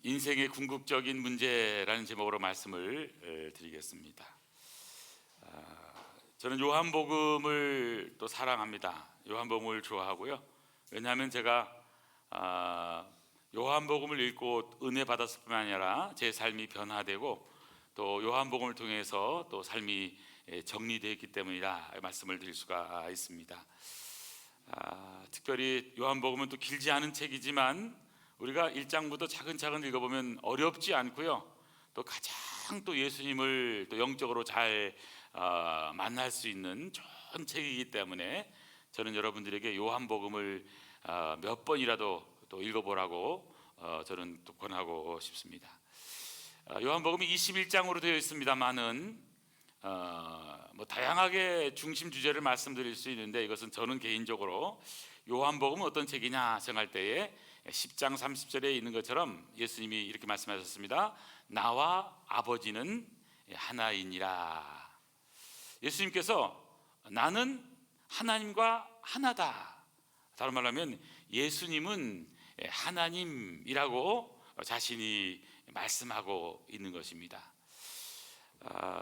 인생의 궁극적인 문제라는 제목으로 말씀을 드리겠습니다. 저는 요한복음을 또 사랑합니다. 요한복음을 좋아하고요. 왜냐하면 제가 요한복음을 읽고 은혜 받았을 뿐만 아니라 제 삶이 변화되고 또 요한복음을 통해서 또 삶이 정리되어 있기 때문이라 말씀을 드릴 수가 있습니다. 특별히 요한복음은 또 길지 않은 책이지만 우리가 1장부터 차근차근 읽어보면 어렵지 않고요. 또 가장 또 예수님을 또 영적으로 잘 만날 수 있는 좋은 책이기 때문에 저는 여러분들에게 요한복음을 몇 번이라도 또 읽어보라고 저는 또 권하고 싶습니다. 요한복음이 21장으로 되어 있습니다만은 다양하게 중심 주제를 말씀드릴 수 있는데 이것은 저는 개인적으로 요한복음은 어떤 책이냐 생각할 때에 10장 30절에 있는 것처럼 예수님이 이렇게 말씀하셨습니다. 나와 아버지는 하나이니라. 예수님께서 나는 하나님과 하나다. 다른 말로 하면 예수님은 하나님이라고 자신이 말씀하고 있는 것입니다.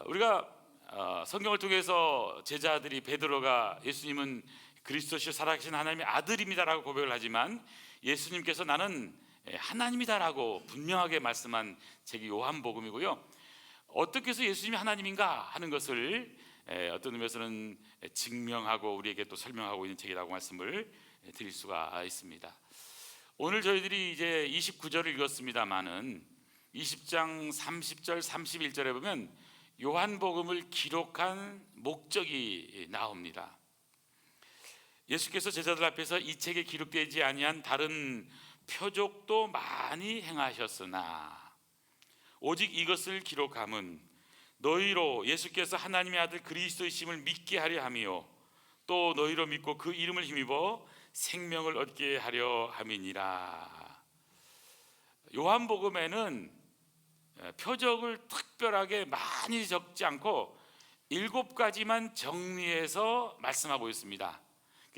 우리가 성경을 통해서 제자들이 베드로가 예수님은 그리스도시요 살아계신 하나님의 아들입니다라고 고백을 하지만 예수님께서 나는 하나님이다라고 분명하게 말씀한 책이 요한복음이고요. 어떻게 해서 예수님이 하나님인가 하는 것을 어떤 의미에서는 증명하고 우리에게 또 설명하고 있는 책이라고 말씀을 드릴 수가 있습니다. 오늘 저희들이 이제 29절을 읽었습니다마는 20장 30절 31절에 보면 요한복음을 기록한 목적이 나옵니다. 예수께서 제자들 앞에서 이 책에 기록되지 아니한 다른 표적도 많이 행하셨으나 오직 이것을 기록함은 너희로 예수께서 하나님의 아들 그리스도이심을 믿게 하려 함이요 또 너희로 믿고 그 이름을 힘입어 생명을 얻게 하려 함이니라. 요한복음에는 표적을 특별하게 많이 적지 않고 7가지만 정리해서 말씀하고 있습니다.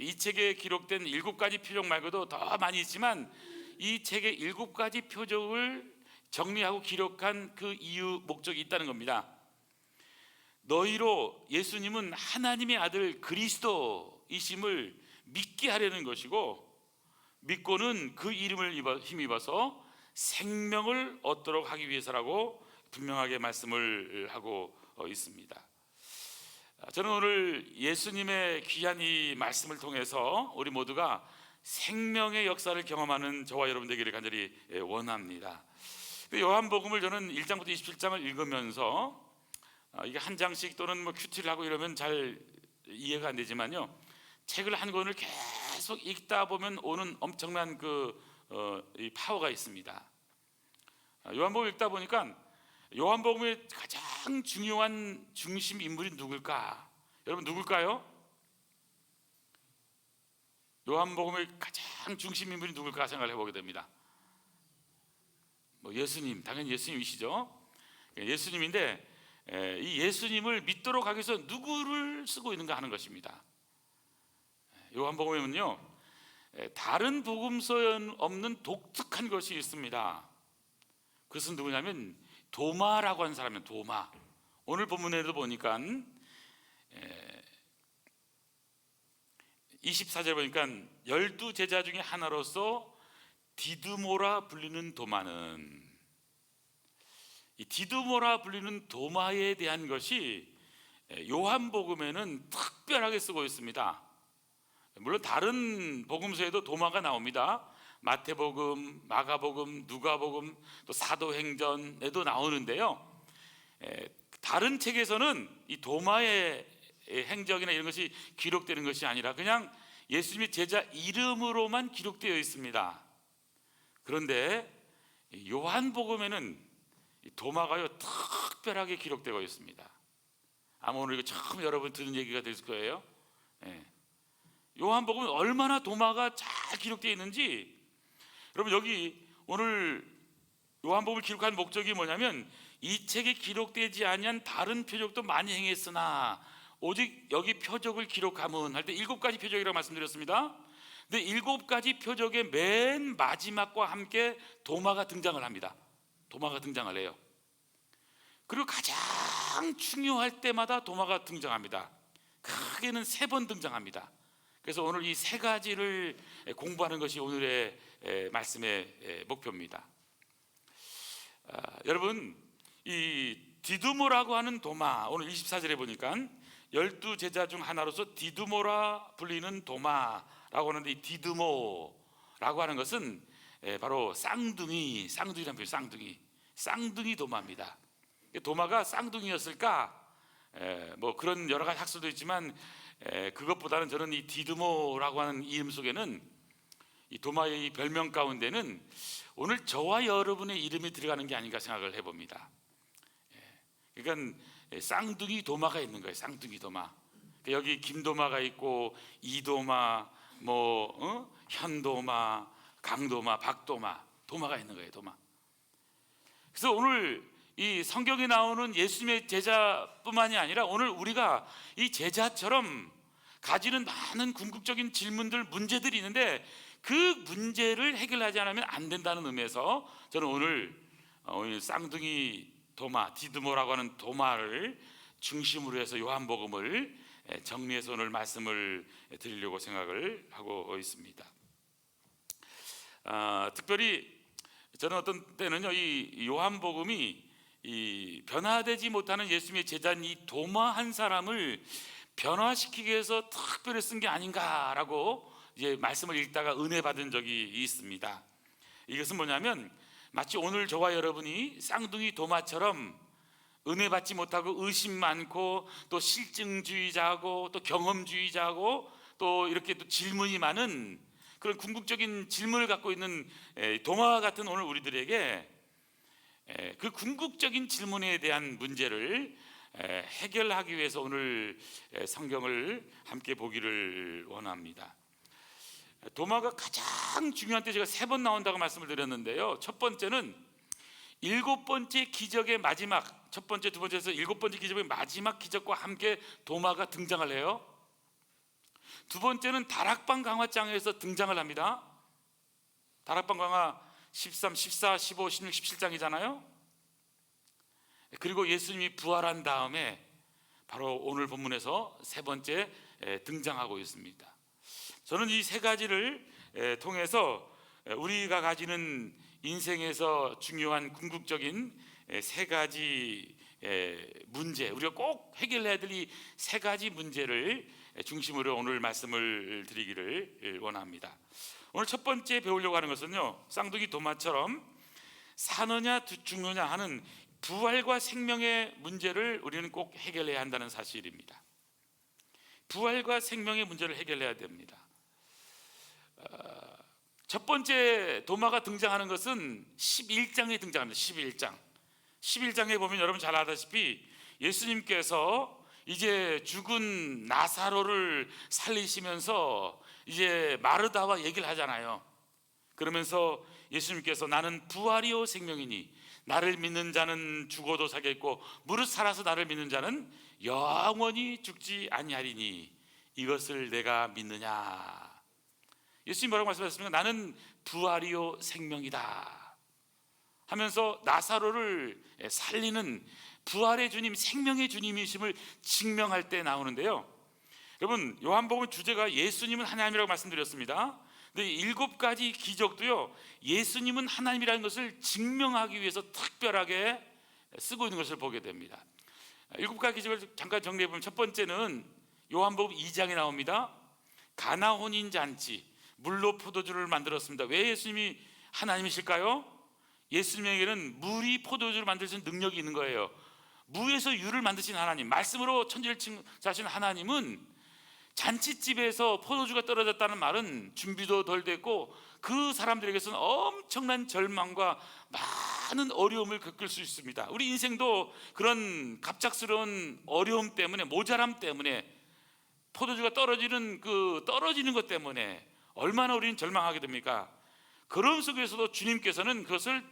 이 책에 기록된 7가지 표적 말고도 더 많이 있지만 이 책에 7가지 표적을 정리하고 기록한 그 이유 목적이 있다는 겁니다. 너희로 예수님은 하나님의 아들 그리스도이심을 믿게 하려는 것이고 믿고는 그 이름을 힘입어서 생명을 얻도록 하기 위해서라고 분명하게 말씀을 하고 있습니다. 저는 오늘 예수님의 귀한 이 말씀을 통해서 우리 모두가 생명의 역사를 경험하는 저와 여러분 되기를 간절히 원합니다. 요한복음을 저는 1장부터 27장을 읽으면서 이게 한 장씩 또는 큐티를 하고 이러면 잘 이해가 안 되지만요, 책을 한 권을 계속 읽다 보면 오는 엄청난 이 파워가 있습니다. 요한복음을 읽다 보니까 요한복음의 가장 중요한 중심 인물이 누굴까? 여러분 누굴까요? 요한복음의 가장 중심 인물이 누굴까 생각을 해보게 됩니다. 예수님, 당연히 예수님이시죠. 예수님인데 이 예수님을 믿도록 하기 위해서 누구를 쓰고 있는가 하는 것입니다. 요한복음에는요 다른 복음서에 없는 독특한 것이 있습니다. 그것은 누구냐면 도마라고 하는 사람이에요. 도마. 오늘 본문에도 보니까 24절 보니까 12제자 중에 하나로서 디두모라 불리는 도마는, 이 디두모라 불리는 도마에 대한 것이 요한복음에는 특별하게 쓰고 있습니다. 물론 다른 복음서에도 도마가 나옵니다. 마태복음, 마가복음, 누가복음, 또 사도행전에도 나오는데요, 다른 책에서는 이 도마의 행적이나 이런 것이 기록되는 것이 아니라 그냥 예수님의 제자 이름으로만 기록되어 있습니다. 그런데 요한복음에는 도마가요 특별하게 기록되어 있습니다. 아마 오늘 이거 처음 여러분 듣는 얘기가 될 거예요. 요한복음은 얼마나 도마가 잘 기록되어 있는지, 여러분 여기 오늘 요한복음을 기록한 목적이 뭐냐면 이 책에 기록되지 아니한 다른 표적도 많이 행했으나 오직 여기 표적을 기록함은 할 때 7가지 표적이라고 말씀드렸습니다. 근데 7가지 표적의 맨 마지막과 함께 도마가 등장을 합니다. 도마가 등장을 해요. 그리고 가장 중요할 때마다 도마가 등장합니다. 크게는 3번 등장합니다. 그래서 오늘 이 3가지를 공부하는 것이 오늘의 말씀의 목표입니다. 여러분, 이 디두모라고 하는 도마, 오늘 24절에 보니까 12제자 중 하나로서 디두모라 불리는 도마라고 하는데, 이 디두모라고 하는 것은 바로 쌍둥이란 표현, 쌍둥이 도마입니다. 도마가 쌍둥이였을까? 뭐 그런 여러 가지 학설도 있지만 그것보다는 저는 이 디두모라고 하는 이름 속에는, 이 도마의 이 별명 가운데는 오늘 저와 여러분의 이름이 들어가는 게 아닌가 생각을 해봅니다. 그러니까 쌍둥이 도마가 있는 거예요. 쌍둥이 도마. 여기 김도마가 있고 이도마, 현도마, 강도마, 박도마, 도마가 있는 거예요. 도마. 그래서 오늘 이 성경에 나오는 예수님의 제자뿐만이 아니라 오늘 우리가 이 제자처럼 가지는 많은 궁극적인 질문들, 문제들이 있는데 그 문제를 해결하지 않으면 안 된다는 의미에서 저는 오늘 쌍둥이 도마, 디두모라고 하는 도마를 중심으로 해서 요한복음을 정리해서 오늘 말씀을 드리려고 생각을 하고 있습니다. 특별히 저는 어떤 때는요, 이 요한복음이 이 변화되지 못하는 예수님의 제자인 이 도마 한 사람을 변화시키기 위해서 특별히 쓴 게 아닌가라고 이제 말씀을 읽다가 은혜 받은 적이 있습니다. 이것은 뭐냐면 마치 오늘 저와 여러분이 쌍둥이 도마처럼 은혜 받지 못하고 의심 많고 또 실증주의자하고 또 경험주의자하고 또 이렇게 또 질문이 많은 그런 궁극적인 질문을 갖고 있는 도마와 같은 오늘 우리들에게 그 궁극적인 질문에 대한 문제를 해결하기 위해서 오늘 성경을 함께 보기를 원합니다. 도마가 가장 중요한 때 제가 3번 나온다고 말씀을 드렸는데요, 첫 번째는 7번째 기적의 마지막, 첫 번째, 두 번째에서 7번째 기적의 마지막 기적과 함께 도마가 등장을 해요. 두 번째는 다락방 강화장에서 등장을 합니다. 다락방 강화 13, 14, 15, 16, 17장이잖아요. 그리고 예수님이 부활한 다음에 바로 오늘 본문에서 3번째 등장하고 있습니다. 저는 이 3가지를 통해서 우리가 가지는 인생에서 중요한 궁극적인 3가지 문제, 우리가 꼭 해결해야 될 이 3가지 문제를 중심으로 오늘 말씀을 드리기를 원합니다. 오늘 첫 번째 배우려고 하는 것은요, 쌍둥이 도마처럼 사느냐 죽느냐 하는 부활과 생명의 문제를 우리는 꼭 해결해야 한다는 사실입니다. 부활과 생명의 문제를 해결해야 됩니다. 첫 번째 도마가 등장하는 것은 11장에 등장합니다. 11장에 보면 여러분 잘 아다시피 예수님께서 이제 죽은 나사로를 살리시면서 이제 마르다와 얘기를 하잖아요. 그러면서 예수님께서 나는 부활이요 생명이니 나를 믿는 자는 죽어도 살겠고 무릇 살아서 나를 믿는 자는 영원히 죽지 아니하리니 이것을 내가 믿느냐. 예수님 뭐라고 말씀하셨습니까? 나는 부활이요 생명이다 하면서 나사로를 살리는 부활의 주님, 생명의 주님이심을 증명할 때 나오는데요, 여러분 요한복음 주제가 예수님은 하나님이라고 말씀드렸습니다. 근데 7가지 기적도요, 예수님은 하나님이라는 것을 증명하기 위해서 특별하게 쓰고 있는 것을 보게 됩니다. 7가지 기적을 잠깐 정리해 보면, 첫 번째는 요한복음 2장에 나옵니다. 가나 혼인 잔치, 물로 포도주를 만들었습니다. 왜 예수님이 하나님이실까요? 예수님에게는 물이 포도주를 만들 수 있는 능력이 있는 거예요. 무에서 유를 만드신 하나님, 말씀으로 천지를 창조하신 하나님은 잔치집에서 포도주가 떨어졌다는 말은 준비도 덜 됐고 그 사람들에게서는 엄청난 절망과 많은 어려움을 겪을 수 있습니다. 우리 인생도 그런 갑작스러운 어려움 때문에, 모자람 때문에, 포도주가 떨어지는 것 때문에 얼마나 우리는 절망하게 됩니까? 그런 속에서도 주님께서는 그것을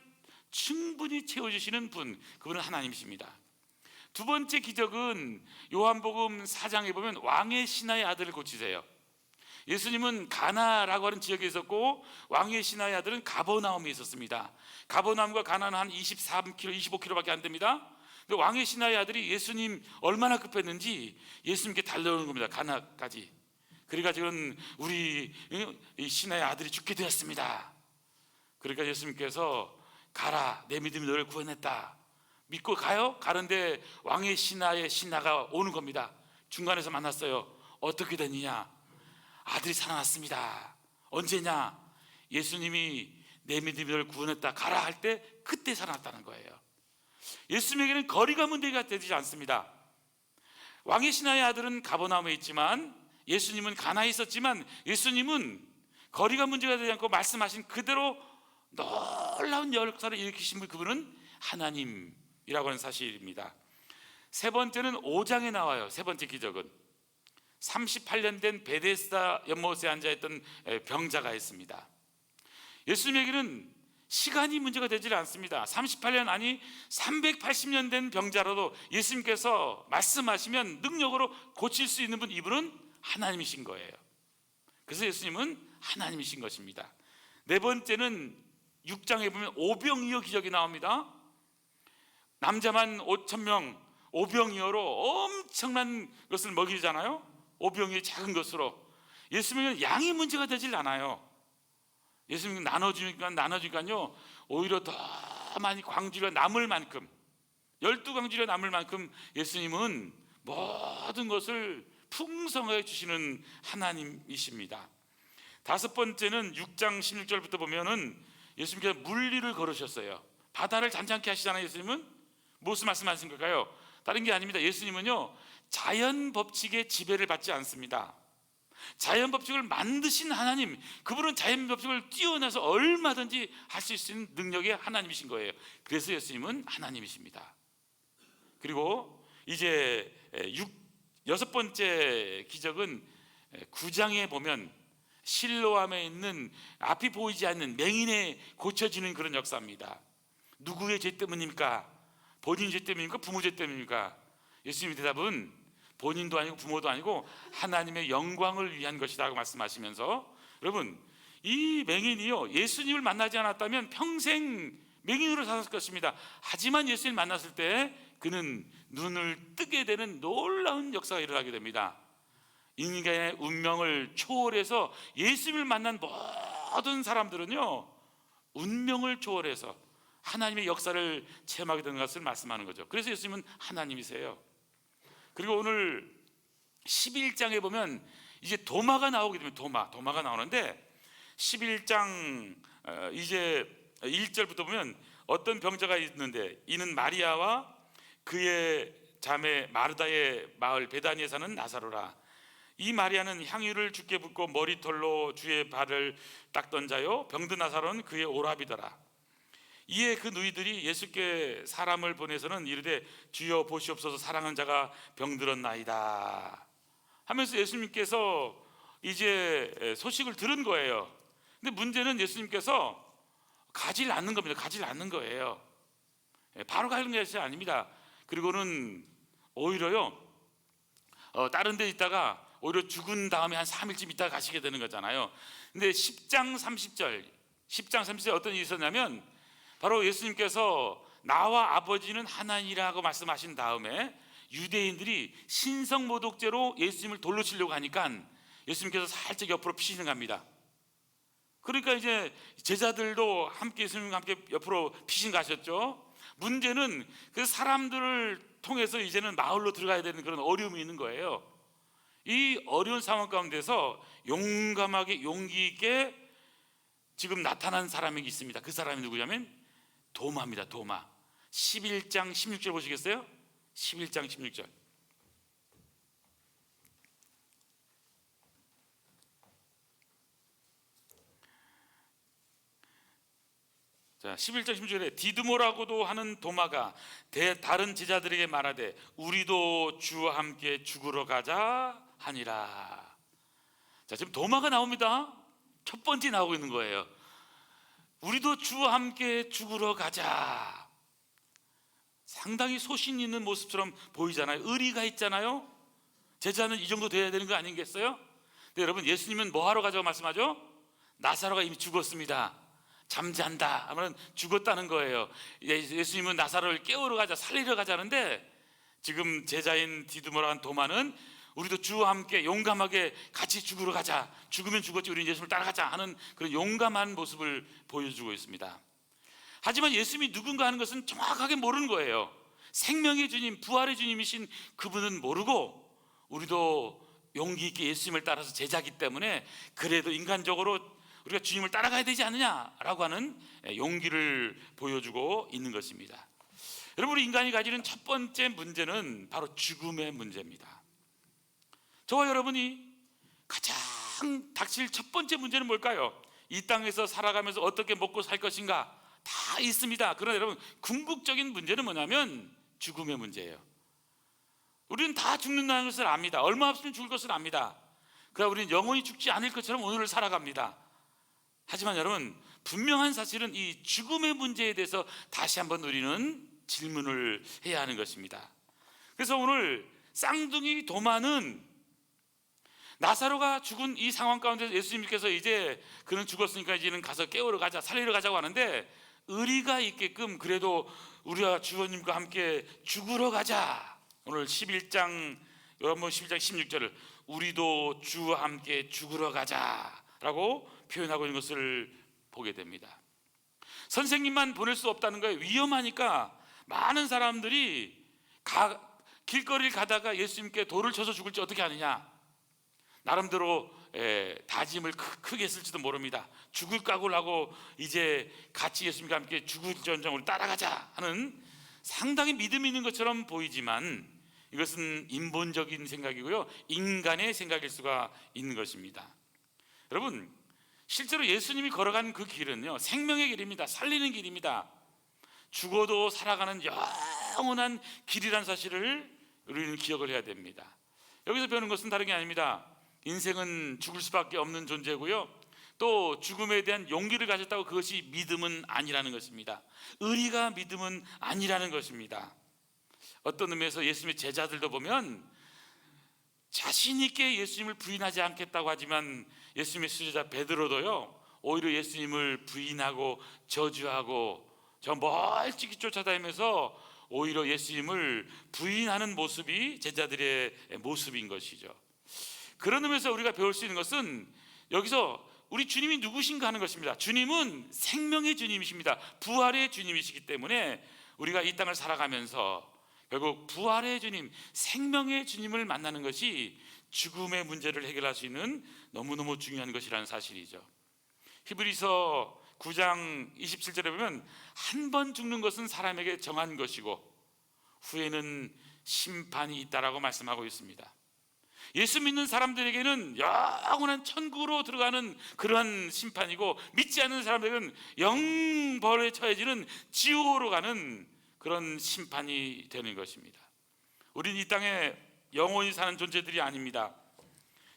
충분히 채워주시는 분, 그분은 하나님이십니다. 두 번째 기적은 요한복음 4장에 보면 왕의 신하의 아들을 고치세요. 예수님은 가나라고 하는 지역에 있었고 왕의 신하의 아들은 가버나움에 있었습니다. 가버나움과 가나는 한 23km, 25km밖에 안 됩니다. 근데 왕의 신하의 아들이 예수님 얼마나 급했는지 예수님께 달려오는 겁니다. 가나까지. 그래가지고는 우리 이 신하의 아들이 죽게 되었습니다. 그러니까 예수님께서 가라, 내 믿음이 너를 구원했다. 믿고 가요? 가는데 왕의 신하의 신하가 오는 겁니다. 중간에서 만났어요. 어떻게 됐느냐? 아들이 살아났습니다. 언제냐? 예수님이 내 믿음이 너를 구원했다 가라 할 때 그때 살아났다는 거예요. 예수님에게는 거리가 문제가 되지 않습니다. 왕의 신하의 아들은 가버나움에 있지만 예수님은 가나에 있었지만 예수님은 거리가 문제가 되지 않고 말씀하신 그대로 놀라운 역사를 일으키신 분, 그분은 하나님이라고 하는 사실입니다. 세 번째는 5장에 나와요. 세 번째 기적은 38년 된 베데스다 연못에 앉아있던 병자가 있습니다. 예수님에게는 시간이 문제가 되질 않습니다. 38년 아니 380년 된 병자라도 예수님께서 말씀하시면 능력으로 고칠 수 있는 분, 이분은 하나님이신 거예요. 그래서 예수님은 하나님이신 것입니다. 네 번째는 6장에 보면 오병이어 기적이 나옵니다. 남자만 5,000명, 오병이어로 엄청난 것을 먹이잖아요. 오병이어 작은 것으로. 예수님은 양이 문제가 되질 않아요. 예수님은 나눠주니까요 오히려 더 많이 광주리가 남을 만큼, 12광주리가 남을 만큼 예수님은 모든 것을 풍성하게 주시는 하나님이십니다. 다섯 번째는 6장 16절부터 보면은 예수님께서 물리를 걸으셨어요. 바다를 잔잔케 하시잖아요. 예수님은 무슨 말씀하신 걸까요? 다른 게 아닙니다. 예수님은요 자연 법칙의 지배를 받지 않습니다. 자연 법칙을 만드신 하나님, 그분은 자연 법칙을 뛰어나서 얼마든지 할 수 있는 능력의 하나님이신 거예요. 그래서 예수님은 하나님이십니다. 그리고 이제 여섯 번째 기적은 9장에 보면 실로암에 있는 앞이 보이지 않는 맹인에 고쳐지는 그런 역사입니다. 누구의 죄 때문입니까? 본인 죄 때문입니까? 부모 죄 때문입니까? 예수님의 대답은 본인도 아니고 부모도 아니고 하나님의 영광을 위한 것이라고 말씀하시면서, 여러분 이 맹인이요 예수님을 만나지 않았다면 평생 맹인으로 살았을 것입니다. 하지만 예수님을 만났을 때 그는 눈을 뜨게 되는 놀라운 역사가 일어나게 됩니다. 인간의 운명을 초월해서 예수님을 만난 모든 사람들은요 운명을 초월해서 하나님의 역사를 체험하게 되는 것을 말씀하는 거죠. 그래서 예수님은 하나님이세요. 그리고 오늘 11장에 보면 이제 도마가 나오게 되면 도마가 나오는데 11장 이제 1절부터 보면 어떤 병자가 있는데 이는 마리아와 그의 자매 마르다의 마을 베다니에 사는 나사로라. 이 마리아는 향유를 주께 붓고 머리털로 주의 발을 닦던 자요 병든 나사로는 그의 오라비더라. 이에 그 누이들이 예수께 사람을 보내서는 이르되 주여 보시옵소서 사랑하는 자가 병들었나이다 하면서 예수님께서 이제 소식을 들은 거예요. 근데 문제는 예수님께서 가지를 않는 겁니다. 가지를 않는 거예요. 바로 가는 것이 아닙니다. 그리고는 오히려요 다른 데 있다가 오히려 죽은 다음에 한 3일쯤 있다가 가시게 되는 거잖아요. 근데 10장 30절 어떤 일이 있었냐면 바로 예수님께서 나와 아버지는 하나님이라고 말씀하신 다음에 유대인들이 신성모독죄로 예수님을 돌로 치려고 하니까 예수님께서 살짝 옆으로 피시는 겁니다. 그러니까 이제 제자들도 함께 예수님과 함께 옆으로 피신 가셨죠. 문제는 그 사람들을 통해서 이제는 마을로 들어가야 되는 그런 어려움이 있는 거예요. 이 어려운 상황 가운데서 용감하게 용기 있게 지금 나타난 사람이 있습니다. 그 사람이 누구냐면 도마입니다. 도마. 11장 16절 보시겠어요? 11장 16절. 자, 11장 16절에 디드모라고도 하는 도마가 다른 제자들에게 말하되 우리도 주와 함께 죽으러 가자 하니라. 자, 지금 도마가 나옵니다. 첫 번째 나오고 있는 거예요. 우리도 주와 함께 죽으러 가자. 상당히 소신 있는 모습처럼 보이잖아요. 의리가 있잖아요. 제자는 이 정도 돼야 되는 거 아니겠어요? 근데 여러분, 예수님은 뭐 하러 가자고 말씀하죠? 나사로가 이미 죽었습니다. 잠잔다 하면 죽었다는 거예요. 예수님은 나사로를 깨우러 가자, 살리러 가자는데, 지금 제자인 디두모라는 도마는 우리도 주와 함께 용감하게 같이 죽으러 가자, 죽으면 죽었지 우리는 예수님을 따라가자 하는 그런 용감한 모습을 보여주고 있습니다. 하지만 예수님이 누군가 하는 것은 정확하게 모르는 거예요. 생명의 주님, 부활의 주님이신 그분은 모르고, 우리도 용기 있게 예수님을 따라서 제자기 때문에 그래도 인간적으로 우리가 주님을 따라가야 되지 않느냐라고 하는 용기를 보여주고 있는 것입니다. 여러분, 우리 인간이 가지는 첫 번째 문제는 바로 죽음의 문제입니다. 저와 여러분이 가장 닥칠 첫 번째 문제는 뭘까요? 이 땅에서 살아가면서 어떻게 먹고 살 것인가 다 있습니다. 그러나 여러분, 궁극적인 문제는 뭐냐면 죽음의 문제예요. 우리는 다 죽는다는 것을 압니다. 얼마 없으면 죽을 것을 압니다. 그러나 우리는 영원히 죽지 않을 것처럼 오늘을 살아갑니다. 하지만 여러분, 분명한 사실은 이 죽음의 문제에 대해서 다시 한번 우리는 질문을 해야 하는 것입니다. 그래서 오늘 쌍둥이 도마는 나사로가 죽은 이 상황 가운데 예수님께서 이제 그는 죽었으니까 이제는 가서 깨우러 가자, 살리러 가자고 하는데, 의리가 있게끔 그래도 우리가 주님과 함께 죽으러 가자. 오늘 11장 16절을 우리도 주와 함께 죽으러 가자라고 표현하고 있는 것을 보게 됩니다. 선생님만 보낼 수 없다는 거예요. 위험하니까 많은 사람들이 길거리를 가다가 예수님께 돌을 쳐서 죽을지 어떻게 하느냐, 나름대로 다짐을 크게 했을지도 모릅니다. 죽을 각오를 하고 이제 같이 예수님과 함께 죽을 전쟁으로 따라가자 하는 상당히 믿음이 있는 것처럼 보이지만, 이것은 인본적인 생각이고요, 인간의 생각일 수가 있는 것입니다. 여러분, 실제로 예수님이 걸어간 그 길은요, 생명의 길입니다. 살리는 길입니다. 죽어도 살아가는 영원한 길이라는 사실을 우리는 기억을 해야 됩니다. 여기서 배우는 것은 다른 게 아닙니다. 인생은 죽을 수밖에 없는 존재고요, 또 죽음에 대한 용기를 가졌다고 그것이 믿음은 아니라는 것입니다. 의리가 믿음은 아니라는 것입니다. 어떤 의미에서 예수님의 제자들도 보면 자신 있게 예수님을 부인하지 않겠다고 하지만, 예수님의 수제자 베드로도요, 오히려 예수님을 부인하고 저주하고 저 멀찍이 쫓아다니면서 오히려 예수님을 부인하는 모습이 제자들의 모습인 것이죠. 그런 의미에서 우리가 배울 수 있는 것은 여기서 우리 주님이 누구신가 하는 것입니다. 주님은 생명의 주님이십니다. 부활의 주님이시기 때문에 우리가 이 땅을 살아가면서 결국 부활의 주님, 생명의 주님을 만나는 것이 죽음의 문제를 해결할 수 있는 너무너무 중요한 것이라는 사실이죠. 히브리서 9장 27절에 보면 한 번 죽는 것은 사람에게 정한 것이고 후에는 심판이 있다라고 말씀하고 있습니다. 예수 믿는 사람들에게는 영원한 천국으로 들어가는 그러한 심판이고, 믿지 않는 사람들에게는 영벌에 처해지는 지옥으로 가는 그런 심판이 되는 것입니다. 우리는 이 땅에 영원히 사는 존재들이 아닙니다.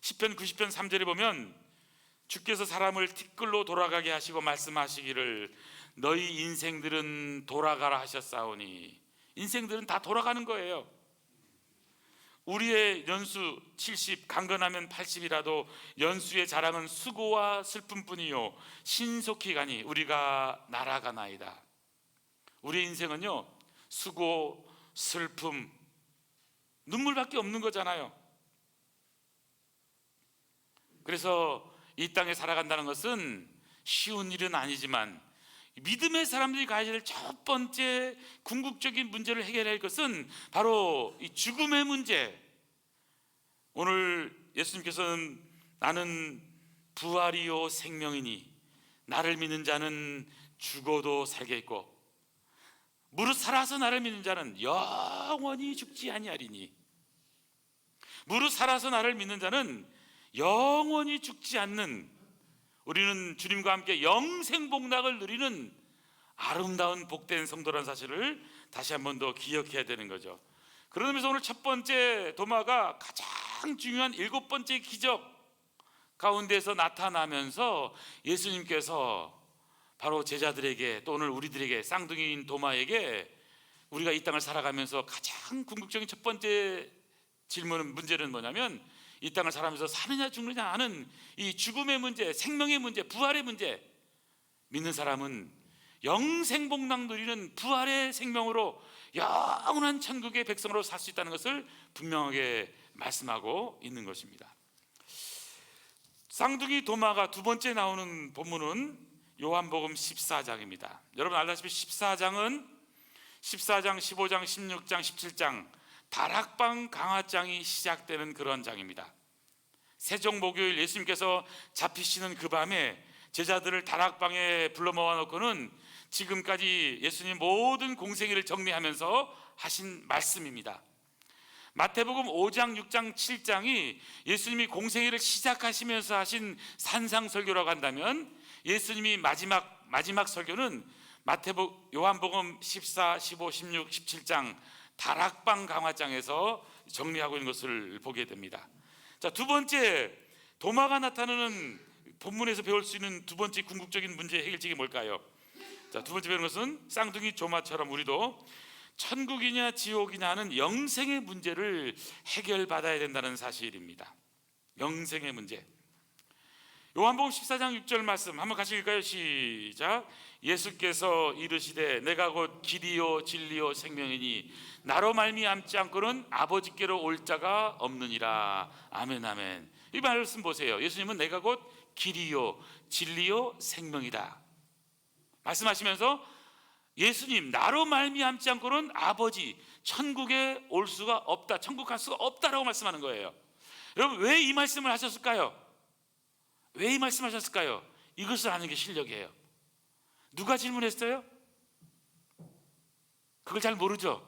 시편 90편 3절에 보면 주께서 사람을 티끌로 돌아가게 하시고 말씀하시기를 너희 인생들은 돌아가라 하셨사오니, 인생들은 다 돌아가는 거예요. 우리의 연수 70, 강건하면 80이라도 연수의 자랑은 수고와 슬픔뿐이요 신속히 가니 우리가 날아가나이다. 우리의 인생은요, 수고, 슬픔, 눈물밖에 없는 거잖아요. 그래서 이 땅에 살아간다는 것은 쉬운 일은 아니지만, 믿음의 사람들이 가져야 될 첫 번째 궁극적인 문제를 해결해야 할 것은 바로 이 죽음의 문제. 오늘 예수님께서는 나는 부활이요 생명이니 나를 믿는 자는 죽어도 살겠고 무릇 살아서 나를 믿는 자는 영원히 죽지 아니하리니, 무릇 살아서 나를 믿는 자는 영원히 죽지 않는, 우리는 주님과 함께 영생복락을 누리는 아름다운 복된 성도라는 사실을 다시 한 번 더 기억해야 되는 거죠. 그런 의미에서 오늘 첫 번째 도마가 가장 중요한 7번째 기적 가운데서 나타나면서 예수님께서 바로 제자들에게, 또 오늘 우리들에게, 쌍둥이인 도마에게 우리가 이 땅을 살아가면서 가장 궁극적인 첫 번째 질문은, 문제는 뭐냐면 이 땅을 살아면서 사느냐 죽느냐 하는 이 죽음의 문제, 생명의 문제, 부활의 문제, 믿는 사람은 영생복락 누리는 부활의 생명으로 영원한 천국의 백성으로 살 수 있다는 것을 분명하게 말씀하고 있는 것입니다. 쌍둥이 도마가 두 번째 나오는 본문은 요한복음 14장입니다. 여러분 알다시피 14장, 15장, 16장, 17장 다락방 강화장이 시작되는 그런 장입니다. 세종 목요일 예수님께서 잡히시는 그 밤에 제자들을 다락방에 불러 모아놓고는 지금까지 예수님 모든 공생애를 정리하면서 하신 말씀입니다. 마태복음 5장, 6장, 7장이 예수님이 공생애를 시작하시면서 하신 산상설교라고 한다면, 예수님이 마지막 설교는 요한복음 14, 15, 16, 17장 다락방 강화장에서 정리하고 있는 것을 보게 됩니다. 자, 두 번째, 도마가 나타나는 본문에서 배울 수 있는 두 번째 궁극적인 문제 해결책이 뭘까요? 자, 두 번째 배우는 것은 쌍둥이 도마처럼 우리도 천국이냐 지옥이냐 하는 영생의 문제를 해결받아야 된다는 사실입니다. 영생의 문제. 요한복음 14장 6절 말씀 한번 같이 읽을까요? 시작. 예수께서 이르시되 내가 곧 길이요 진리요 생명이니 나로 말미암지 않고는 아버지께로 올 자가 없느니라. 아멘 아멘. 이 말씀 보세요. 예수님은 내가 곧 길이요 진리요 생명이다 말씀하시면서 예수님 나로 말미암지 않고는 아버지 천국에 올 수가 없다, 천국 갈 수가 없다라고 말씀하는 거예요. 여러분 왜 이 말씀을 하셨을까요? 왜 이 말씀하셨을까요? 이것을 아는 게 실력이에요. 누가 질문했어요? 그걸 잘 모르죠?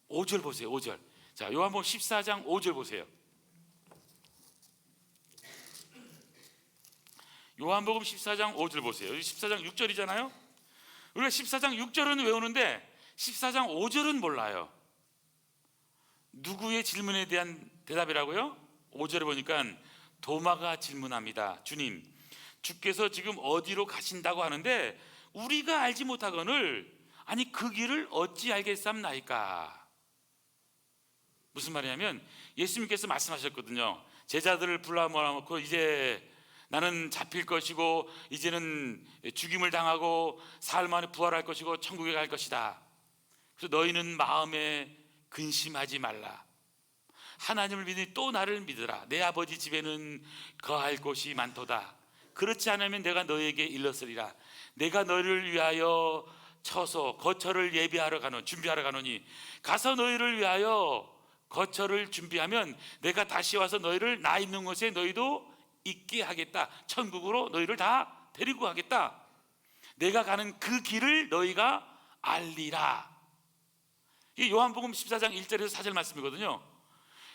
5절 보세요. 5절. 자, 요한복음 14장 5절 보세요. 요한복음 14장 5절 보세요. 14장 6절이잖아요. 우리가 14장 6절은 외우는데 14장 5절은 몰라요. 누구의 질문에 대한 대답이라고요? 5절에 보니까 도마가 질문합니다. 주님, 주께서 지금 어디로 가신다고 하는데 우리가 알지 못하거늘 아니 그 길을 어찌 알겠삼나이까? 무슨 말이냐면 예수님께서 말씀하셨거든요. 제자들을 불러 모아놓고 이제 나는 잡힐 것이고 이제는 죽임을 당하고 사흘 만에 부활할 것이고 천국에 갈 것이다. 그래서 너희는 마음에 근심하지 말라. 하나님을 믿으니 또 나를 믿으라. 내 아버지 집에는 거할 곳이 많도다. 그렇지 않으면 내가 너에게 일렀으리라. 내가 너희를 위하여 쳐서 거처를 준비하러 가노니 가서 너희를 위하여 거처를 준비하면 내가 다시 와서 너희를 나 있는 곳에 너희도 있게 하겠다. 천국으로 너희를 다 데리고 가겠다. 내가 가는 그 길을 너희가 알리라. 이 요한복음 14장 1절에서 4절 말씀이거든요.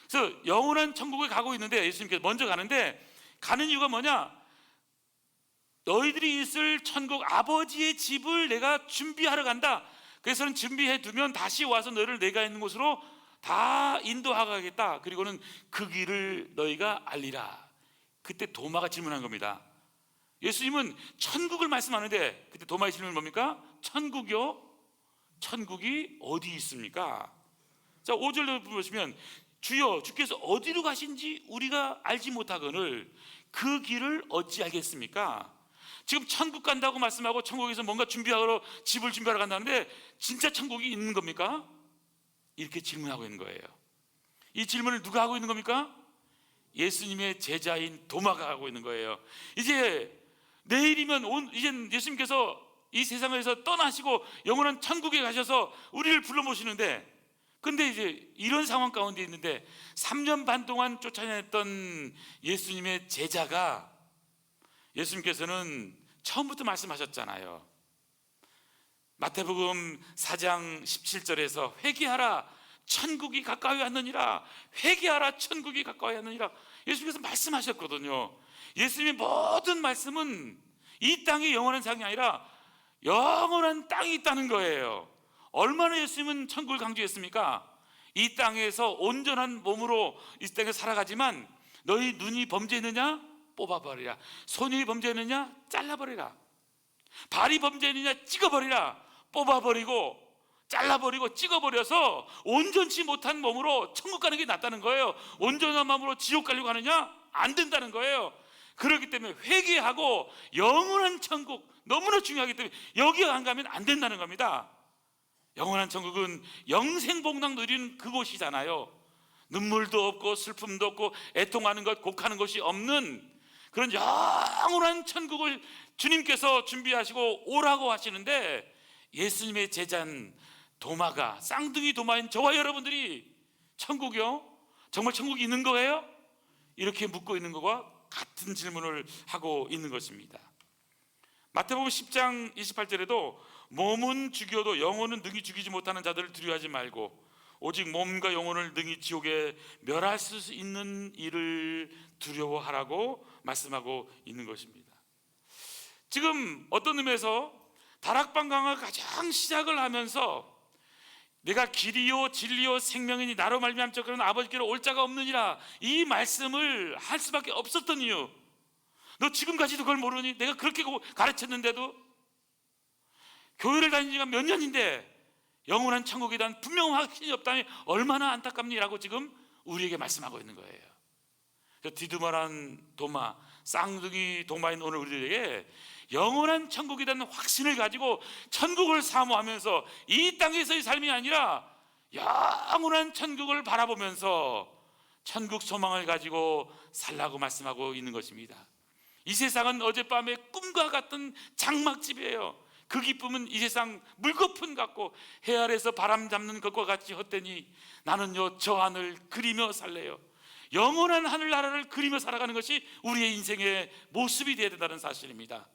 그래서 영원한 천국에 가고 있는데 예수님께서 먼저 가는데 가는 이유가 뭐냐? 너희들이 있을 천국 아버지의 집을 내가 준비하러 간다. 그래서는 준비해 두면 다시 와서 너희를 내가 있는 곳으로 다 인도하고 가겠다. 그리고는 그 길을 너희가 알리라. 그때 도마가 질문한 겁니다. 예수님은 천국을 말씀하는데 그때 도마의 질문은 뭡니까? 천국이요? 천국이 어디 있습니까? 자, 5절로 보시면 주여 주께서 어디로 가신지 우리가 알지 못하거늘 그 길을 어찌 알겠습니까? 지금 천국 간다고 말씀하고 천국에서 뭔가 준비하러 집을 준비하러 간다는데 진짜 천국이 있는 겁니까? 이렇게 질문하고 있는 거예요. 이 질문을 누가 하고 있는 겁니까? 예수님의 제자인 도마가 하고 있는 거예요. 이제 내일이면 이제 예수님께서 이 세상에서 떠나시고 영원한 천국에 가셔서 우리를 불러 모시는데, 근데 이제 이런 상황 가운데 있는데 3년 반 동안 쫓아냈던 예수님의 제자가 예수님께서는 처음부터 말씀하셨잖아요. 마태복음 4장 17절에서 회개하라 천국이 가까이 왔느니라. 회개하라 천국이 가까이 왔느니라. 예수님께서 말씀하셨거든요. 예수님의 모든 말씀은 이 땅이 영원한 상이 아니라 영원한 땅이 있다는 거예요. 얼마나 예수님은 천국을 강조했습니까? 이 땅에서 온전한 몸으로 이 땅에 살아가지만 너희 눈이 범죄했느냐? 뽑아버리라. 손이 범죄했느냐? 잘라버리라. 발이 범죄했느냐? 찍어버리라. 뽑아버리고 잘라버리고 찍어버려서 온전치 못한 몸으로 천국 가는 게 낫다는 거예요. 온전한 마음으로 지옥 가려고 하느냐? 안 된다는 거예요. 그렇기 때문에 회개하고 영원한 천국, 너무나 중요하기 때문에 여기 안 가면 안 된다는 겁니다. 영원한 천국은 영생복락 누리는 그곳이잖아요. 눈물도 없고 슬픔도 없고 애통하는 것, 곡하는 것이 없는 그런 영원한 천국을 주님께서 준비하시고 오라고 하시는데, 예수님의 제자인 도마가, 쌍둥이 도마인 저와 여러분들이 천국이요? 정말 천국이 있는 거예요? 이렇게 묻고 있는 것과 같은 질문을 하고 있는 것입니다. 마태복음 10장 28절에도 몸은 죽여도 영혼은 능히 죽이지 못하는 자들을 두려워하지 말고 오직 몸과 영혼을 능히 지옥에 멸할 수 있는 일을 두려워하라고 말씀하고 있는 것입니다. 지금 어떤 의미에서 다락방강을 가장 시작을 하면서 내가 길이요 진리요 생명이니 나로 말미암 자 그런 아버지께로 올 자가 없느니라, 이 말씀을 할 수밖에 없었던 이유, 너 지금까지도 그걸 모르니? 내가 그렇게 가르쳤는데도, 교회를 다닌 지가 몇 년인데 영원한 천국에 대한 분명한 확신이 없다니 얼마나 안타깝니라고 지금 우리에게 말씀하고 있는 거예요. 디두마란 도마, 쌍둥이 도마인 오늘 우리에게 영원한 천국에 대한 확신을 가지고 천국을 사모하면서 이 땅에서의 삶이 아니라 영원한 천국을 바라보면서 천국 소망을 가지고 살라고 말씀하고 있는 것입니다. 이 세상은 어젯밤의 꿈과 같은 장막집이에요. 그 기쁨은 이 세상 물거품 같고 해 아래서 바람 잡는 것과 같이 헛되니 나는요 저 하늘 그리며 살래요. 영원한 하늘나라를 그리며 살아가는 것이 우리의 인생의 모습이 되어야 된다는 사실입니다.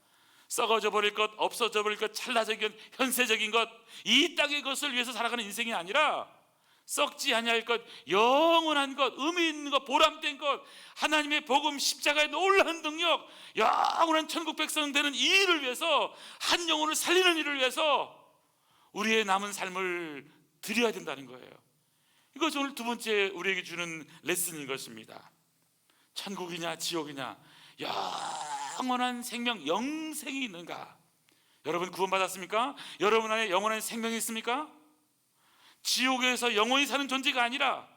썩어져 버릴 것, 없어져 버릴 것, 찰나적인 현세적인 것, 이 땅의 것을 위해서 살아가는 인생이 아니라 썩지 아니할 것, 영원한 것, 의미 있는 것, 보람된 것, 하나님의 복음 십자가의 놀라운 능력, 영원한 천국 백성 되는 이 일을 위해서, 한 영혼을 살리는 일을 위해서 우리의 남은 삶을 드려야 된다는 거예요. 이것이 오늘 두 번째 우리에게 주는 레슨인 것입니다. 천국이냐 지옥이냐, 영원한 생명, 영생이 있는가? 여러분 구원받았습니까? 여러분 안에 영원한 생명이 있습니까? 지옥에서 영원히 사는 존재가 아니라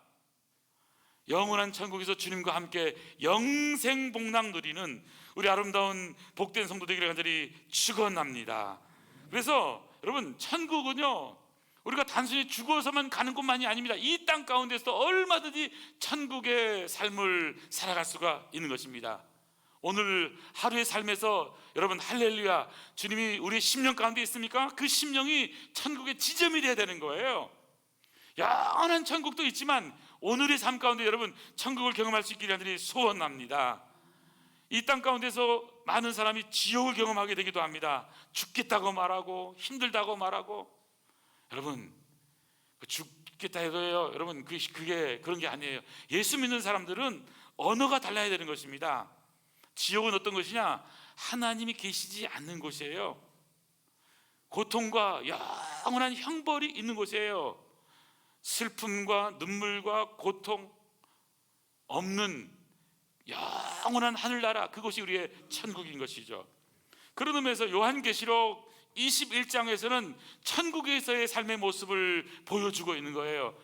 영원한 천국에서 주님과 함께 영생복락 누리는 우리 아름다운 복된 성도되기를 간절히 축원합니다. 그래서 여러분, 천국은요 우리가 단순히 죽어서만 가는 곳만이 아닙니다. 이 땅 가운데서 얼마든지 천국의 삶을 살아갈 수가 있는 것입니다. 오늘 하루의 삶에서 여러분 할렐루야, 주님이 우리의 심령 가운데 있습니까? 그 심령이 천국의 지점이 되어야 되는 거예요. 영원한 천국도 있지만 오늘의 삶 가운데 여러분 천국을 경험할 수 있기를 간절히 소원합니다. 이 땅 가운데서 많은 사람이 지옥을 경험하게 되기도 합니다. 죽겠다고 말하고 힘들다고 말하고, 여러분 죽겠다 해도요 여러분 그게 그런 게 아니에요. 예수 믿는 사람들은 언어가 달라야 되는 것입니다. 지옥은 어떤 것이냐? 하나님이 계시지 않는 곳이에요. 고통과 영원한 형벌이 있는 곳이에요. 슬픔과 눈물과 고통 없는 영원한 하늘나라, 그것이 우리의 천국인 것이죠. 그런 의미에서 요한계시록 21장에서는 천국에서의 삶의 모습을 보여주고 있는 거예요.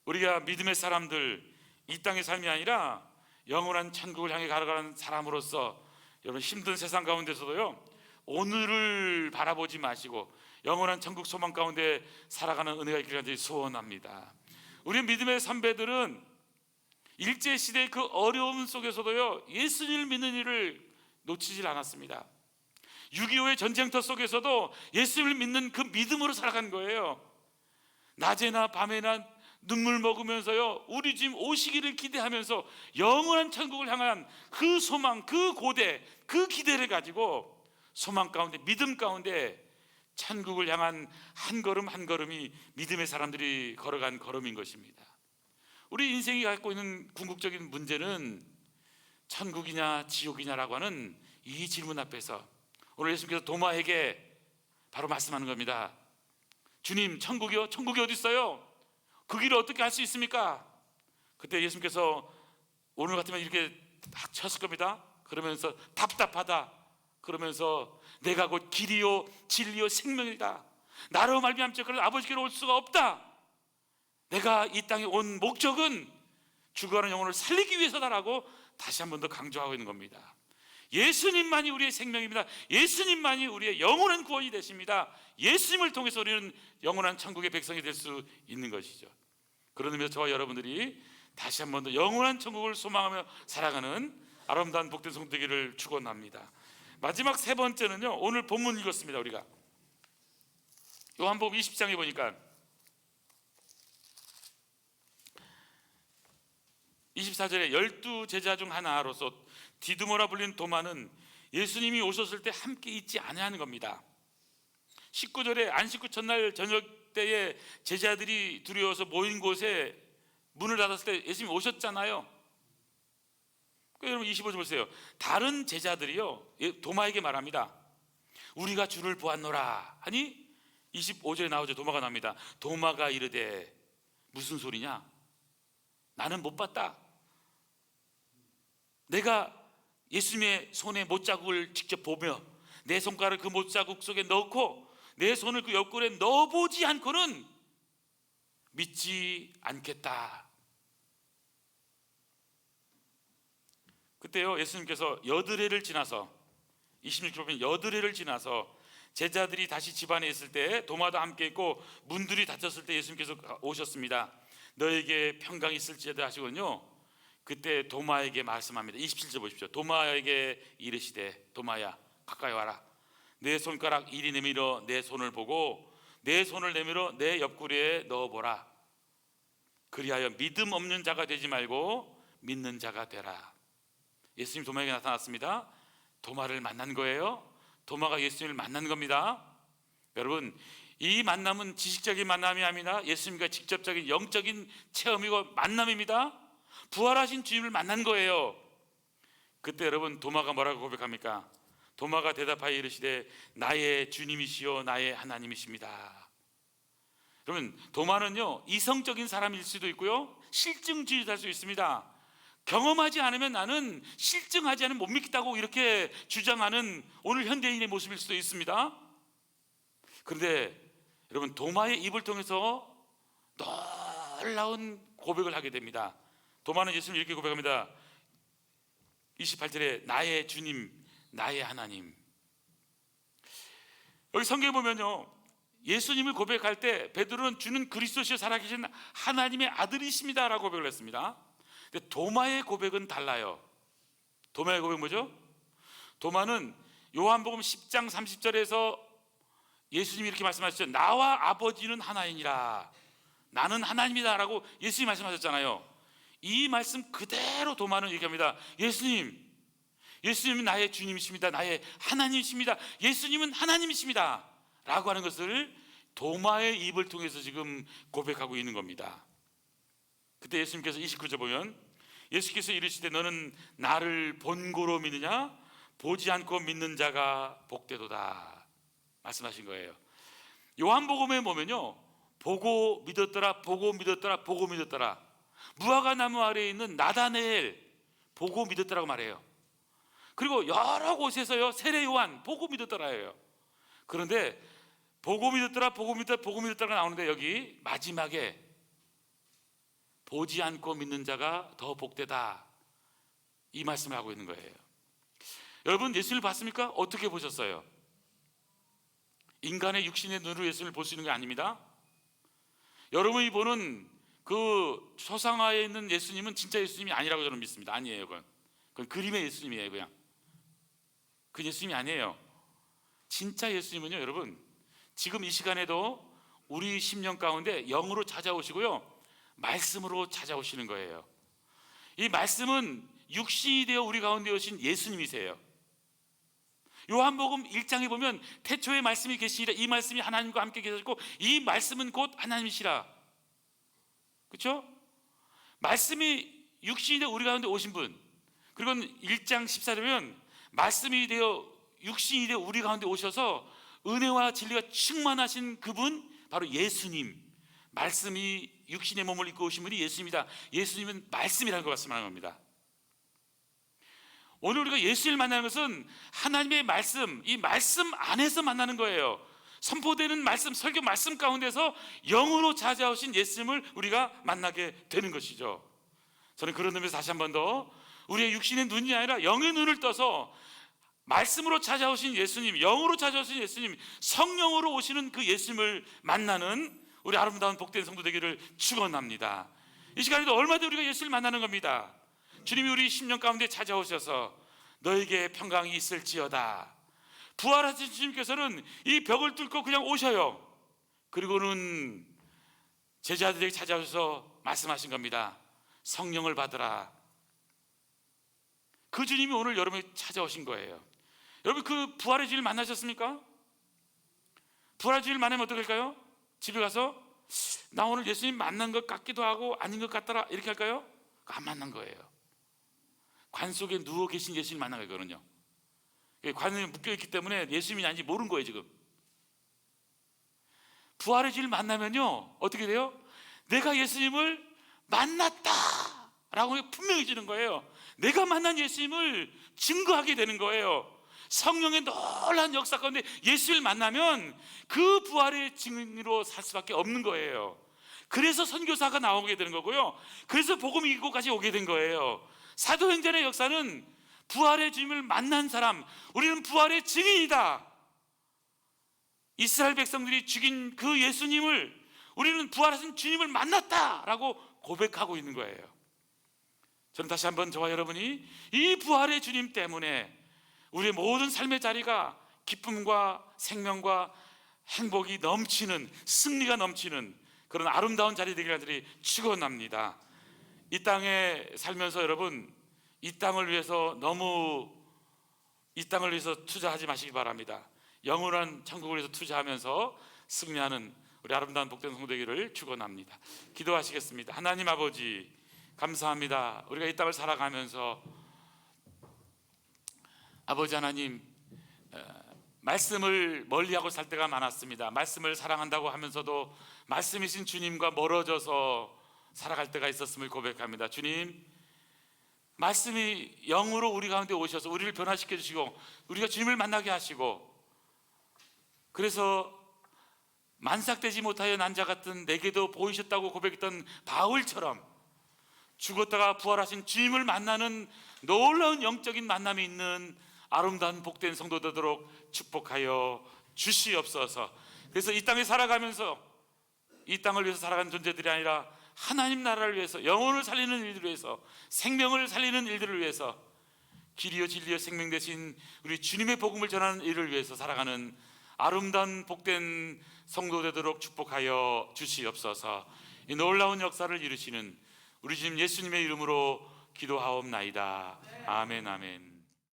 우리가 믿음의 사람들, 이 땅의 삶이 아니라 영원한 천국을 향해 가는 사람으로서 여러분 힘든 세상 가운데서도요 오늘을 바라보지 마시고 영원한 천국 소망 가운데 살아가는 은혜가 있기를 간절히 소원합니다. 우리 믿음의 선배들은 일제시대의 그 어려움 속에서도요 예수님을 믿는 일을 놓치질 않았습니다. 6.25의 전쟁터 속에서도 예수님을 믿는 그 믿음으로 살아간 거예요. 낮에나 밤에나 눈물 먹으면서요 우리 주님 오시기를 기대하면서 영원한 천국을 향한 그 소망, 그 고대, 그 기대를 가지고 소망 가운데, 믿음 가운데 천국을 향한 한 걸음 한 걸음이 믿음의 사람들이 걸어간 걸음인 것입니다. 우리 인생이 갖고 있는 궁극적인 문제는 천국이냐 지옥이냐라고 하는 이 질문 앞에서 오늘 예수님께서 도마에게 바로 말씀하는 겁니다. 주님, 천국이요? 천국이 어디 있어요? 그 길을 어떻게 할 수 있습니까? 그때 예수님께서 오늘 같으면 이렇게 딱 쳤을 겁니다. 그러면서 답답하다, 그러면서 내가 곧 길이요 진리요 생명이다. 나로 말미암지 그런 아버지께로 올 수가 없다. 내가 이 땅에 온 목적은 죽어가는 영혼을 살리기 위해서다라고 다시 한 번 더 강조하고 있는 겁니다. 예수님만이 우리의 생명입니다. 예수님만이 우리의 영원한 구원이 되십니다. 예수님을 통해서 우리는 영원한 천국의 백성이 될 수 있는 것이죠. 그런 의미에서 저와 여러분들이 다시 한 번 더 영원한 천국을 소망하며 살아가는 아름다운 복된 성 되기를 축원합니다. 마지막 세 번째는요, 오늘 본문 읽었습니다. 우리가 요한복음 20장에 보니까 24절에 12제자 중 하나로서 디두모라 불린 도마는 예수님이 오셨을 때 함께 있지 아니하는 겁니다. 19절에 안식구 첫날 저녁 때에 제자들이 두려워서 모인 곳에 문을 닫았을 때 예수님이 오셨잖아요. 여러분 25절 보세요. 다른 제자들이요 도마에게 말합니다. 우리가 주를 보았노라 하니 25절에 나오죠. 도마가 나옵니다. 도마가 이르되 무슨 소리냐? 나는 못 봤다. 내가 예수님의 손에 못자국을 직접 보며 내 손가락을 그 못자국 속에 넣고 내 손을 그 옆구리에 넣어보지 않고는 믿지 않겠다. 그때요 예수님께서 여드레를 지나서 26절 보면 여드레를 지나서 제자들이 다시 집안에 있을 때 도마도 함께 있고 문들이 닫혔을 때 예수님께서 오셨습니다. 너에게 평강이 있을지어다 하시군요. 그때 도마에게 말씀합니다. 27절 보십시오. 도마에게 이르시되 도마야 가까이 와라. 내 손가락 이리 내밀어 내 손을 보고 내 손을 내밀어 내 옆구리에 넣어보라. 그리하여 믿음 없는 자가 되지 말고 믿는 자가 되라. 예수님 도마에게 나타났습니다. 도마를 만난 거예요. 도마가 예수님을 만난 겁니다. 여러분 이 만남은 지식적인 만남이 아니라 예수님과 직접적인 영적인 체험이고 만남입니다. 부활하신 주님을 만난 거예요. 그때 여러분 도마가 뭐라고 고백합니까? 도마가 대답하여 이르시되 나의 주님이시요 나의 하나님이십니다. 여러분 도마는요 이성적인 사람일 수도 있고요 실증주의자일 수 있습니다. 경험하지 않으면 나는 실증하지 않으면 못 믿겠다고 이렇게 주장하는 오늘 현대인의 모습일 수도 있습니다. 그런데 여러분 도마의 입을 통해서 놀라운 고백을 하게 됩니다. 도마는 예수님 이렇게 고백합니다. 28절에 나의 주님 나의 하나님. 여기 성경에 보면요 예수님을 고백할 때 베드로는 주는 그리스도시여 살아계신 하나님의 아들이십니다 라고 고백을 했습니다. 근데 도마의 고백은 달라요. 도마의 고백은 뭐죠? 도마는 요한복음 10장 30절에서 예수님이 이렇게 말씀하셨죠. 나와 아버지는 하나이니라. 나는 하나님이다 라고 예수님이 말씀하셨잖아요. 이 말씀 그대로 도마는 얘기합니다. 예수님은 나의 주님이십니다. 나의 하나님이십니다. 예수님은 하나님이십니다 라고 하는 것을 도마의 입을 통해서 지금 고백하고 있는 겁니다. 그때 예수님께서 29절 보면 예수께서 이르시되 너는 나를 본고로 믿느냐? 보지 않고 믿는 자가 복되도다 말씀하신 거예요. 요한복음에 보면요 보고 믿었더라 보고 믿었더라 보고 믿었더라. 무화과 나무 아래에 있는 나다네엘 보고 믿었더라고 말해요. 그리고 여러 곳에서요 세례 요한 보고 믿었더라예요. 그런데 보고 믿었더라 보고 믿었더라 보고 믿었더라가 나오는데 여기 마지막에 보지 않고 믿는 자가 더 복되다 이 말씀을 하고 있는 거예요. 여러분 예수를 봤습니까? 어떻게 보셨어요? 인간의 육신의 눈으로 예수를 볼 수 있는 게 아닙니다. 여러분이 보는 그 초상화에 있는 예수님은 진짜 예수님이 아니라고 저는 믿습니다. 아니에요. 그건 그림의 예수님이에요. 그냥 그 예수님이 아니에요. 진짜 예수님은요 여러분 지금 이 시간에도 우리 심령 가운데 영으로 찾아오시고요 말씀으로 찾아오시는 거예요. 이 말씀은 육신이 되어 우리 가운데 오신 예수님이세요. 요한복음 1장에 보면 태초에 말씀이 계시니라 이 말씀이 하나님과 함께 계셨고 이 말씀은 곧 하나님이시라. 그렇죠? 말씀이 육신이 되어 우리 가운데 오신 분. 그리고 1장 14절에 보면 말씀이 되어 육신이 되어 우리 가운데 오셔서 은혜와 진리가 충만하신 그분 바로 예수님. 말씀이 육신의 몸을 입고 오신 분이 예수님이다. 예수님은 말씀이라는 걸 말씀하는 겁니다. 오늘 우리가 예수를 만나는 것은 하나님의 말씀, 이 말씀 안에서 만나는 거예요. 선포되는 말씀, 설교 말씀 가운데서 영으로 찾아오신 예수님을 우리가 만나게 되는 것이죠. 저는 그런 의미에서 다시 한 번 더 우리의 육신의 눈이 아니라 영의 눈을 떠서 말씀으로 찾아오신 예수님, 영으로 찾아오신 예수님, 성령으로 오시는 그 예수님을 만나는 우리 아름다운 복된 성도 되기를 축원합니다. 이 시간에도 얼마든지 우리가 예수를 만나는 겁니다. 주님이 우리 심령 가운데 찾아오셔서 너에게 평강이 있을지어다. 부활하신 주님께서는 이 벽을 뚫고 그냥 오셔요. 그리고는 제자들에게 찾아오셔서 말씀하신 겁니다. 성령을 받으라. 그 주님이 오늘 여러분에게 찾아오신 거예요. 여러분, 그 부활의 주님을 만나셨습니까? 부활의 주님을 만나면 어떻게 할까요? 집에 가서 나 오늘 예수님 만난 것 같기도 하고 아닌 것 같더라 이렇게 할까요? 안 만난 거예요. 관 속에 누워 계신 예수님 만난 거거든요. 관에 묶여있기 때문에 예수님이 아닌지 모르는 거예요. 지금 부활의 주님을 만나면요 어떻게 돼요? 내가 예수님을 만났다 라고 분명해지는 거예요. 내가 만난 예수님을 증거하게 되는 거예요. 성령의 놀라운 역사 가운데 예수를 만나면 그 부활의 증인으로 살 수밖에 없는 거예요. 그래서 선교사가 나오게 되는 거고요. 그래서 복음 이기고까지 오게 된 거예요. 사도행전의 역사는 부활의 주님을 만난 사람, 우리는 부활의 증인이다. 이스라엘 백성들이 죽인 그 예수님을 우리는 부활하신 주님을 만났다라고 고백하고 있는 거예요. 저는 다시 한번 저와 여러분이 이 부활의 주님 때문에 우리의 모든 삶의 자리가 기쁨과 생명과 행복이 넘치는, 승리가 넘치는 그런 아름다운 자리 되기를 간절히 축원합니다. 이 땅에 살면서 여러분, 이 땅을 위해서 투자하지 마시기 바랍니다. 영원한 천국을 위해서 투자하면서 승리하는 우리 아름다운 복된 성도 되기를 축원합니다. 기도하시겠습니다. 하나님 아버지, 감사합니다. 우리가 이 땅을 살아가면서 아버지 하나님, 말씀을 멀리하고 살 때가 많았습니다. 말씀을 사랑한다고 하면서도 말씀이신 주님과 멀어져서 살아갈 때가 있었음을 고백합니다. 주님, 말씀이 영으로 우리 가운데 오셔서 우리를 변화시켜 주시고 우리가 주님을 만나게 하시고, 그래서 만삭되지 못하여 난 자 같은 내게도 보이셨다고 고백했던 바울처럼 죽었다가 부활하신 주님을 만나는 놀라운 영적인 만남이 있는 아름다운 복된 성도 되도록 축복하여 주시옵소서. 그래서 이 땅에 살아가면서 이 땅을 위해서 살아가는 존재들이 아니라 하나님 나라를 위해서, 영혼을 살리는 일들을 위해서, 생명을 살리는 일들을 위해서, 길이요 진리요 생명 되신 우리 주님의 복음을 전하는 일을 위해서 살아가는 아름다운 복된 성도 되도록 축복하여 주시옵소서. 이 놀라운 역사를 이루시는 우리 주님 예수님의 이름으로 기도하옵나이다. 아멘, 아멘.